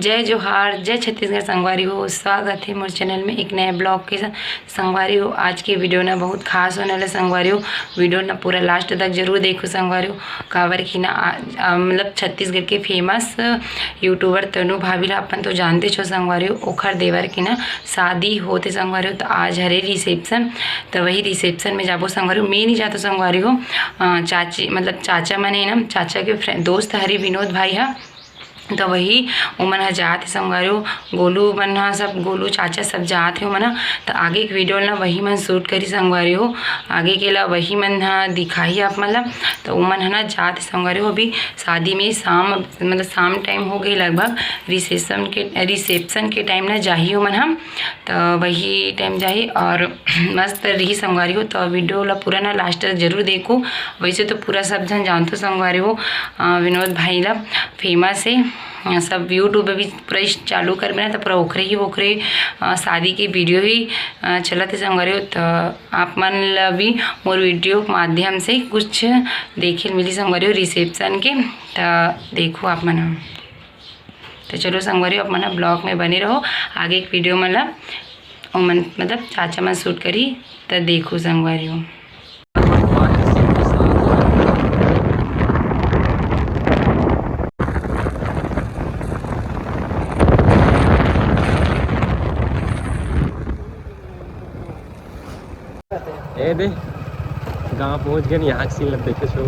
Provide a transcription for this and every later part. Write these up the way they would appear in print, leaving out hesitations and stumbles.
जय जोहार, जय छत्तीसगढ़ संगवारी हो। स्वागत है मोर चैनल में एक नए ब्लॉग के साथ। संगवारी हो आज की वीडियो ना बहुत खास होने वाला संगवारी हो। वीडियो ना पूरा लास्ट तक जरूर देखो संगवारी हो। काबर की ना मतलब छत्तीसगढ़ के फेमस यूट्यूबर तनु भाभी ला अपन तो जानते छो संगवारी हो। ओखर देवर की ना शादी होते संगवारी हो। तो आज हरे रिसेप्शन, तो वही रिसेप्शन में जाबो संगवारी हो। मैं नहीं जाता संगवारी हो, चाची मतलब चाचा मने ना चाचा के दोस्त हरी विनोद भाई हा, तो वही उमन ह जात है संगवारी हो। गोलू मन ह सब, गोलू चाचा सब जात है उमन ह। तो आगे के वीडियो ना वही मन शूट करी संगवारी हो। आगे के ला वही मन ह दिखाई आप मतलब। तो उमन है ना जात है संगवारी हो। अभी शादी में शाम मतलब शाम टाइम हो गई लगभग। रिसेप्शन के टाइम ना जाही उमन हम, तो वही टाइम जाही और मस्त रही संगवारी हो। तो वीडियो ला पूरा ना लास्ट तक जरूर देखो। वैसे तो पूरा सब जन जानते संगवारी हो, विनोद भाई ला फेमस है सब। यूट्यूब पे भी पूरा चालू कर बना तो पूरा ओखरे शादी की वीडियो ही चलत है संगवारी हो। तो आप मन ला भी मोर वीडियो के माध्यम से कुछ देखे मिली संगवारी हो रिसेप्शन के। तो देखो आप मन। तो चलो संगवारी हो आप मन ब्लॉग में बने रहो। आगे एक वीडियो मतलब मन मतलब चाचा मन शूट करी तो देखो संगवारी हो। ए दे गाँव पहुँच गए। यहाँ की सीन देखे छो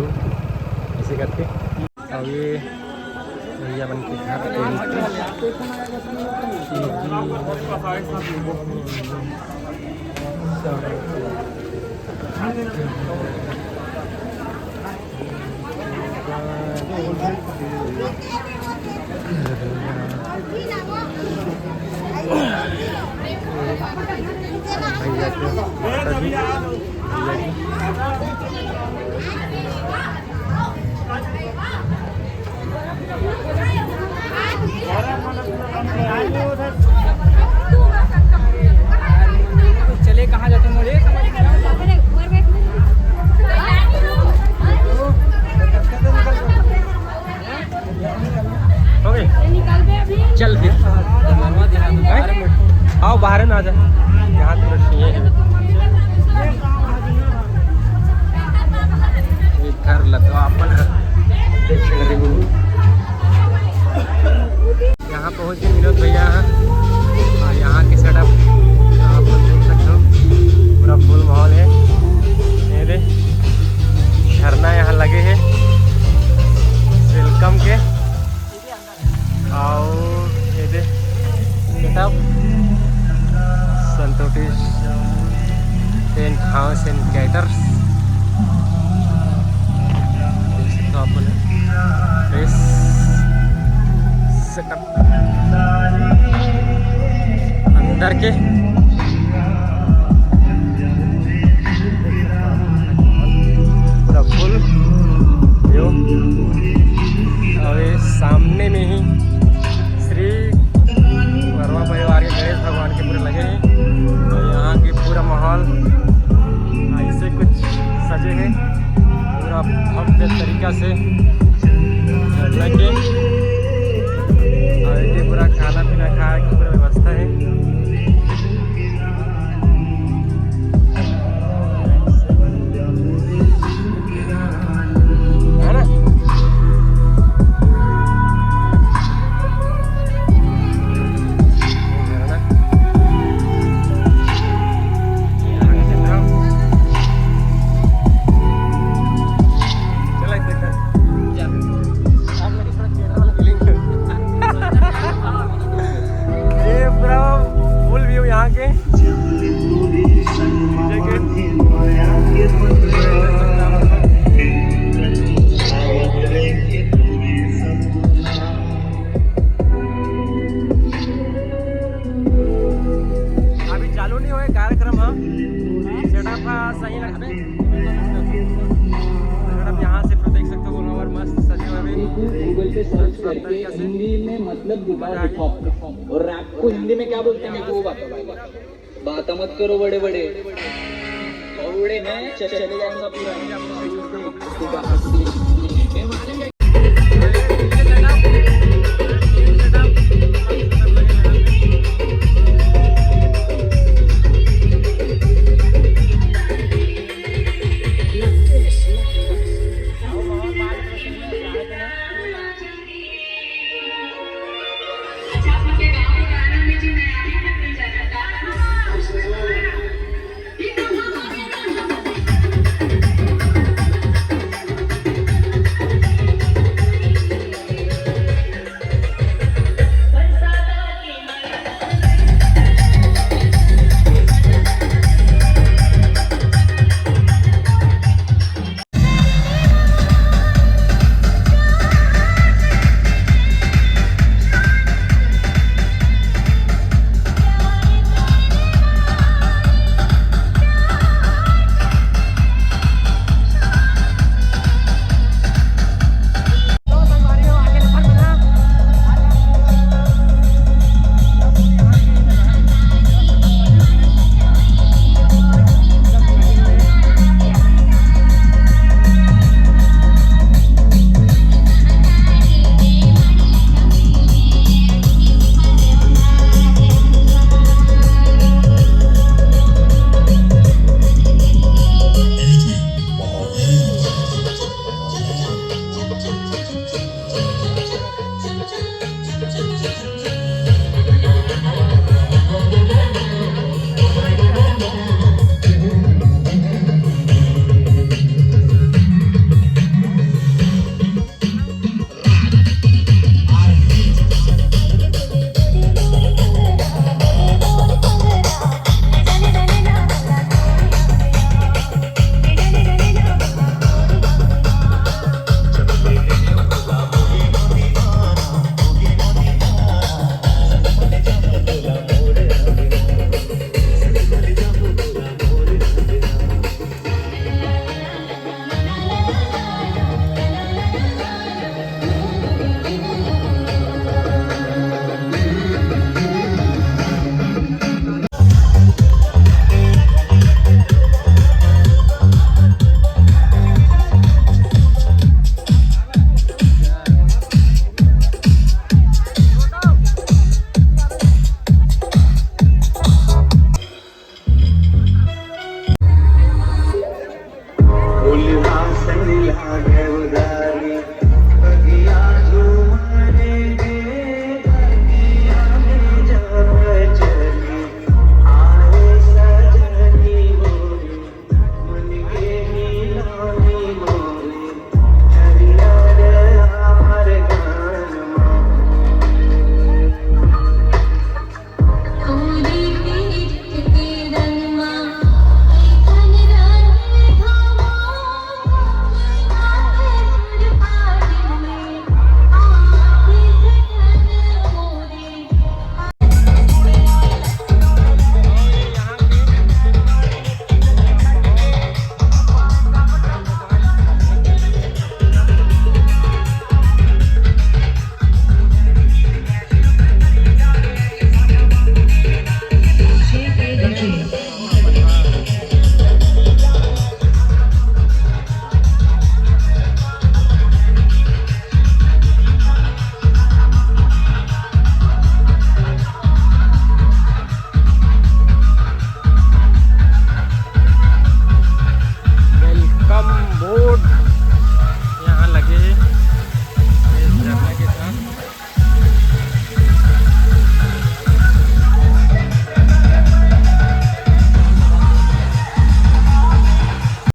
ऐसे करके। अब ये भैया बन के घर चले कहाँ जाते मोड़े चल फिर आओ बाहर ना आ जा। यहाँ तो रशिए घर लगा अपन यहाँ पहुँच गए विनोद भैया और यहाँ के सेटअप आप देख सकते हो। पूरा फुल माहौल है। ये दे झरना यहाँ लगे हैं वेलकम के। और ये दे setup Santosh tent house and caterers setup अंदर के पूरा फुल व्यू। और ये सामने में ही श्री वर्मा परिवार के गणेश भगवान के पूरे लगे हैं। तो यहाँ के पूरा माहौल ऐसे कुछ सजे हैं पूरा भव्य तरीका से लगे। और ये पूरा खाना पीना खाने की पूरा व्यवस्था है। सही लग रहा है। यहाँ से देख सकते हो और मस्त सजे हुए गूगल पे सर्च करके हिंदी में मतलब दिखाओ और रैप को हिंदी में क्या बोलते हैं मेरे को वो बात मत करो बड़े बड़े और में चले जाएंगे पूरा।